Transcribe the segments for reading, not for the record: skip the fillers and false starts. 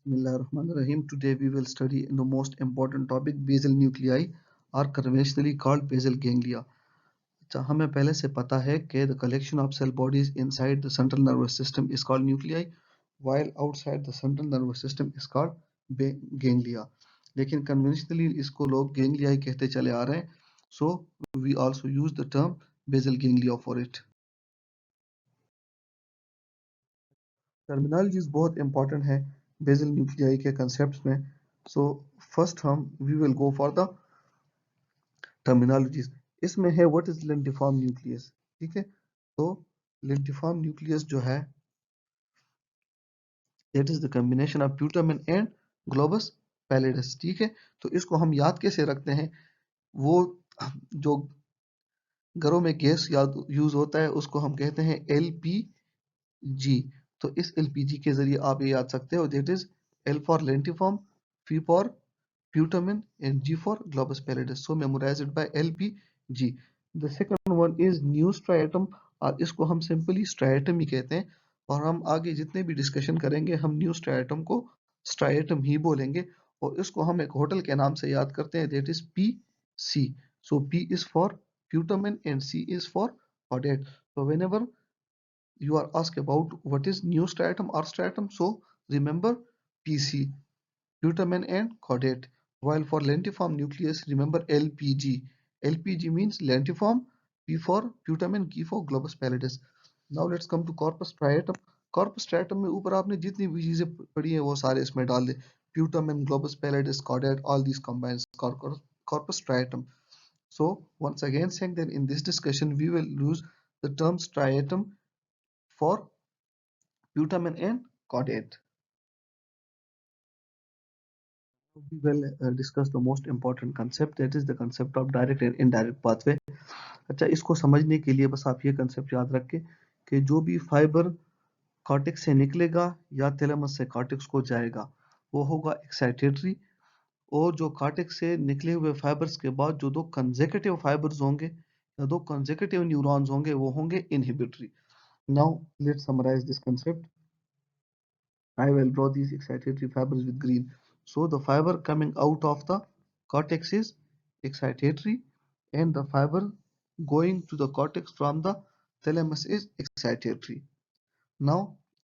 Bismillahirrahmanirrahim. Today we will study the most important topic basal nuclei are conventionally called basal ganglia. अच्छा हमें पहले से पता है कि the collection of cell bodies inside the central nervous system is called nuclei while outside the central nervous system is called ganglia. लेकिन conventionally इसको लोग ganglia कहते चले आ रहे हैं. So we also use the term basal ganglia for it. Terminologies बहुत important है basal nuclei के कंसेप्ट में. So first we will go for the terminologies. इसमें है व्हाट इज लेंटिफॉर्म न्यूक्लियस. ठीक है, तो लेंटिफॉर्म न्यूक्लियस जो है that is the combination of putamen and globus pallidus. ठीक है, तो इसको हम याद कैसे रखते हैं, वो जो घरों में गैस यूज होता है उसको हम कहते हैं LPG. तो इस LPG के जरिए आप ये याद सकते हो that is L for lentiform, P for putamen and G for globus pallidus. So memorize it by LPG. The second one is new striatum और इसको हम सिंपली स्ट्राइटम ही कहते हैं और हम आगे जितने भी डिस्कशन करेंगे हम न्यू स्ट्राइटम को स्ट्राइटम ही बोलेंगे और इसको हम एक होटल के नाम से याद करते हैं that is PC. So P is for putamen and C is for caudate. So whenever you are asked about what is new striatum or striatum, so remember PC, putamen and caudate. While for lentiform nucleus, remember LPG. LPG means lentiform, P for putamen, G for globus pallidus. Now let's come to corpus striatum. Corpus striatum में ऊपर आपने जितनी भी चीजें पढ़ी हैं वो सारे इसमें डाल दे. Putamen, globus pallidus, caudate, all these combines corpus striatum. So once again saying that in this discussion we will use the term striatum for putamen and caudate. We will discuss the most important concept, that is the concept of direct and indirect pathway. अच्छा, इसको समझने के लिए बस आप ये concept याद रखें कि जो भी फाइबर कॉर्टेक्स से निकलेगा या थैलेमस से कॉर्टेक्स को जाएगा वो होगा एक्साइटेटरी, और जो कॉर्टेक्स से निकले हुए फाइबर्स के बाद जो दो कंसेक्यूटिव फाइबर्स होंगे या दो कंसेक्यूटिव न्यूरॉन्स होंगे वो होंगे inhibitory. Now let's summarise this concept. I will draw these excitatory fibers with green. So the fiber coming out of the cortex is excitatory and the fiber going to the cortex from the thalamus is excitatory. Now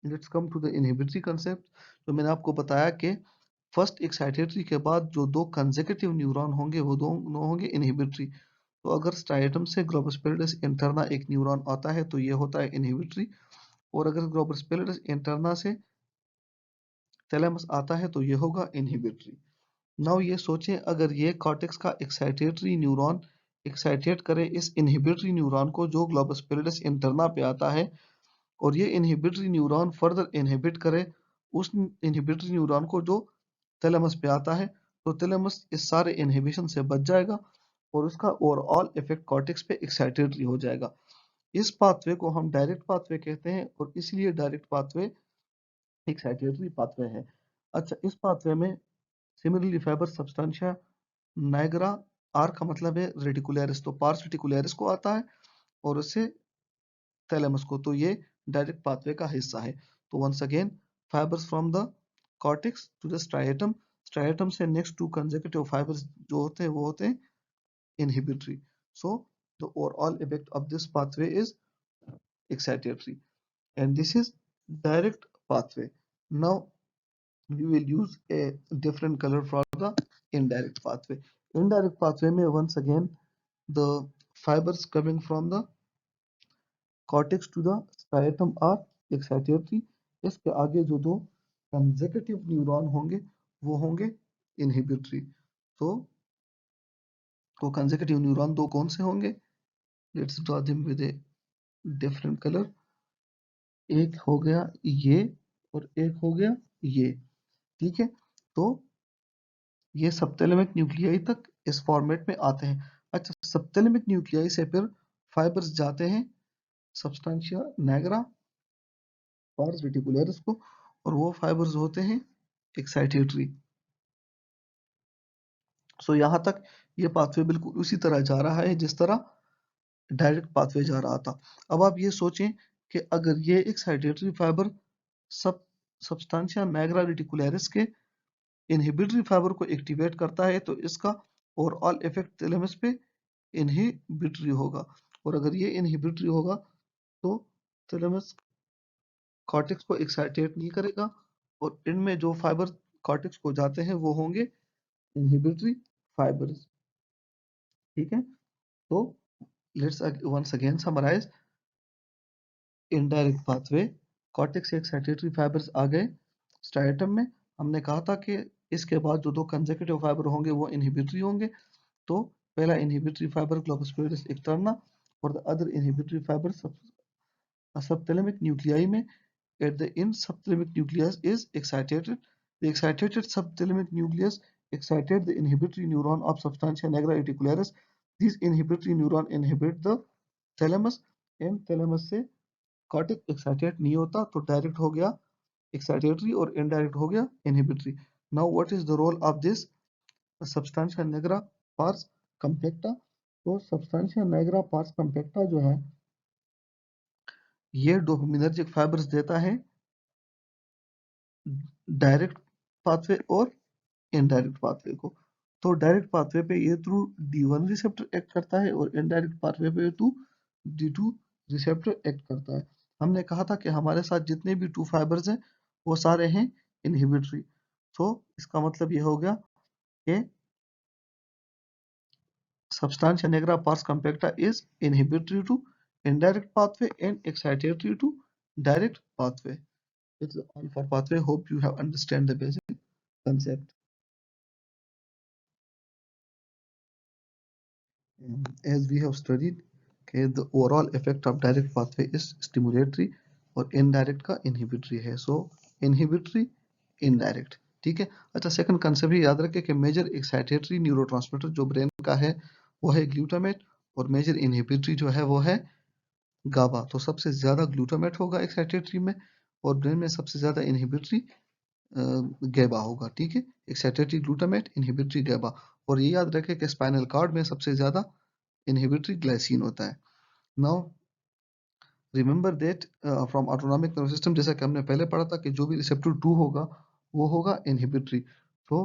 let's come to the inhibitory concept. तो मैंने आपको बताया कि first excitatory के बाद जो दो consecutive neuron होंगे वो दोनों होंगे इनहिबिटरी. तो अगर स्ट्राइटम से ग्लोबस पैलिडस इंटरना एक न्यूरॉन आता है तो ये होता है इनहिबिटरी, और अगर ग्लोबस पैलिडस इंटरना से थैलेमस आता है तो ये होगा इनहिबिटरी. नाउ ये सोचें अगर ये कॉर्टेक्स का एक्साइटेटरी न्यूरॉन एक्साइटेट करे इस इनहिबिटरी न्यूरॉन को जो ग्लोबस पैलिडस इंटरना पे आता है, और ये इनहिबिटरी न्यूरॉन फर्दर इनहिबिट करे उस इनहिबिटरी न्यूरॉन को जो थैलेमस पे आता है, तो थैलेमस इस सारे इनहिबिशन से बच जाएगा और उसका ओवरऑल इफेक्ट कॉर्टेक्स पे एक्साइटेटरी हो जाएगा. इस पाथवे को हम डायरेक्ट पाथवे कहते हैं और इसलिए डायरेक्ट पाथवे एक्साइटेटरी पाथवे है. अच्छा, इस पाथवे में similarly fibre substantia nigra, R का मतलब है रेटिकुलरिस, तो पार्स रेटिकुलरिस को आता है और उससे थैलेमस को, तो ये डायरेक्ट पाथवे का हिस्सा है. तो once again fibres from the cortex to the striatum, striatum से नेक्स्ट टू कंसेक्यूटिव फाइबर्स जो होते हैं वो होते हैं inhibitory. So the overall effect of this pathway is excitatory and this is direct pathway. Now we will use a different color for the indirect pathway. Indirect pathway में once again the fibers coming from the cortex to the striatum are excitatory. इसके आगे जो दो consecutive neuron होंगे वो होंगे inhibitory. तो consecutive neuron दो कौन से होंगे, let's draw them with a different color. एक हो गया ये और एक हो गया ये. ठीक है, तो ये सबथैलेमिक न्यूक्लियाई तक इस फॉर्मेट में आते हैं. अच्छा, सबथैलेमिक न्यूक्लियाई से फिर फाइबर्स जाते हैं सब्सटेंशिया नाइग्रा, पार्स रेटिकुलरिस को, और वो फाइबर्स होते हैं एक्साइटेटरी. सो यहाँ तक ये पाथवे बिल्कुल उसी तरह जा रहा है जिस तरह डायरेक्ट पाथवे जा रहा था. अब आप ये सोचें कि अगर ये एक्साइटेटरी फाइबर सब सब्सटेंशिया निग्रा रेटिकुलरिस के इनहिबिटरी फाइबर को एक्टिवेट करता है तो इसका ओवरऑल इफेक्ट थैलेमस पे इनहिबिटरी होगा, और अगर ये इनहिबिटरी होगा तो थैलेमस कॉर्टेक्स को एक्साइटेट नहीं करेगा, और इनमें जो फाइबर कॉर्टेक्स को जाते हैं वो होंगे इनहिबिटरी फाइबर्स। ठीक है, तो let's once again summarise indirect pathway. Cortex excitatory fibres आ गए स्ट्राइटम में। हमने कहा था कि इसके बाद जो दो कंसेक्यूटिव फाइबर होंगे वो इनहिबिटरी होंगे। तो पहला इनहिबिटरी फाइबर ग्लोबस प्यूरिस एक्सटर्ना और the other inhibitory fibre subthalamic nuclei में at the end subthalamic nucleus is excited. The excited subthalamic nucleus excited the inhibitory neuron of substantia nigra reticularis. These inhibitory neuron inhibit the thalamus, and thalamus से cortex excited नहीं होता तो direct हो गया excitatory और indirect हो गया inhibitory. Now what is the role of this substantia nigra pars compacta? तो substantia nigra pars compacta जो है ये डोपामिनर्जिक फाइबर्स देता है डायरेक्ट पाथवे और इनडायरेक्ट पाथवे को। तो डायरेक्ट पाथवे पे ये थ्रू D1 रिसेप्टर एक्ट करता है और इनडायरेक्ट पाथवे पे थ्रू D2 रिसेप्टर एक्ट करता है। हमने कहा था कि हमारे साथ जितने भी टू फाइबर्स हैं वो सारे हैं इनहिबिटरी। तो इसका मतलब ये हो गया कि substantia nigra pars compacta is inhibitory to indirect pathway and excitatory to direct pathway. It's all for pathway. Hope you have understand the basic concept. As we have studied, okay, the overall effect of direct pathway is stimulatory और indirect का inhibitory है। So inhibitory indirect, ठीक है। अच्छा, second concept भी याद रखें कि मेजर एक्साइटेटरी न्यूरोट्रांसमीटर जो ब्रेन का है वो है ग्लूटामेट, और मेजर इनहिबिटरी जो है वो है गाबा। तो सबसे ज्यादा ग्लूटामेट होगा एक्साइटेटरी में, और ब्रेन में सबसे ज्यादा इनहिबिटरी गैबा होगा। ठीक है, एक्साइटेटरी ग्लूटामेट, इनहिबिटरी गैबा। और ये याद रखें कि स्पाइनल कार्ड में सबसे ज्यादा इनहिबिटरी ग्लाइसिन होता है। Now remember that from autonomic nervous system, जैसा कि हमने पहले पढ़ा था कि जो भी रिसेप्टर 2 होगा वो होगा इनहिबिटरी। तो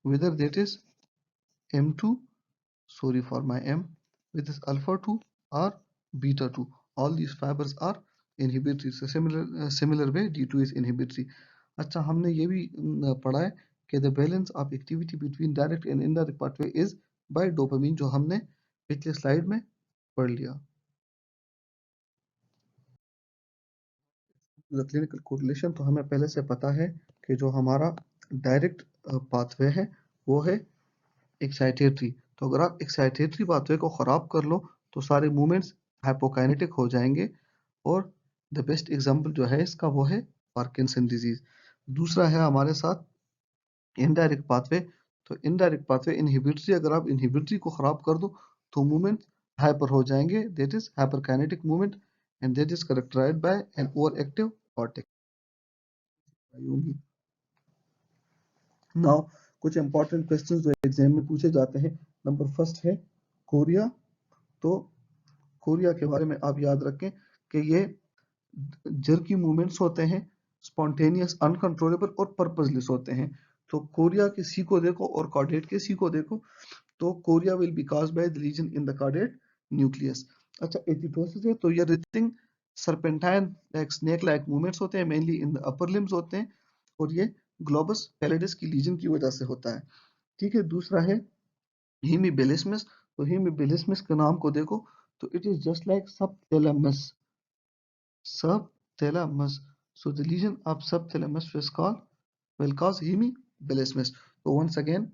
whether that is M2, sorry for my M, with this alpha 2 or beta 2, all these fibers are inhibitory. So similar way D2 is inhibitory. अच्छा, हमने ये भी पढ़ा है कि the balance of activity between direct and indirect pathway is by dopamine, जो हमने पिछले स्लाइड में पढ़ लिया। क्लिनिकल कोरिलेशन तो हमें पहले से पता है कि जो हमारा डायरेक्ट पाथवे है वो है एक्साइटेटरी। तो अगर आप एक्साइटेटरी पाथवे को ख़राब कर लो तो सारे मूवमेंट्स हाइपोकाइनेटिक हो जाएंगे, और द बेस्ट एग्जांपल जो है इसका वो है पार्किंसन डिजीज। दूसरा है हमारे साथ इनडायरेक्ट पाथवे। तो इनडायरेक्ट पाथवे इनहिबिटरी, अगर आप इनहिबिटरी को ख़राब कर दो तो मूवमेंट हाइपर हो जाएंगे, that is hyperkinetic movement, and that is characterised by an over active cortex. Now कुछ इंपॉर्टेंट क्वेश्चंस जो एग्जाम में पूछे जाते हैं। नंबर फर्स्ट है कोरिया। तो कोरिया के बारे में आप याद रखें कि ये जर्की मूवमेंट्स होते हैं, स्पॉन्टेनियस, अनकंट्रोलेबल और पर्पसलेस होते हैं। तो कोरिया के सी को देखो और कार्डेट के सी को देखो, तो chorea will be caused by the lesion in the caudate nucleus. अच्छा, एजिटोसिस है तो ये writhing serpentine like snake like movements होते हैं, mainly in the upper limbs होते हैं, और ये ग्लोबस पैलिडिस की लीजन की वजह से होता है। ठीक है, दूसरा है हीमीबिलिस्मस। तो हीमीबिलिस्मस के नाम को देखो तो it is just like subthalamus, subthalamus. So the lesion of subthalamus will cause hemibilismus. So once again,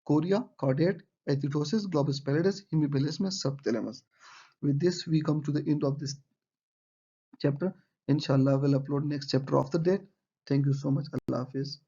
chorea, caudate, erythrosis, globus pallidus, hemibilismus, subthalamus. With this, we come to the end of this chapter. Inshallah, we'll upload next chapter of the day. Thank you so much. Allah Hafiz.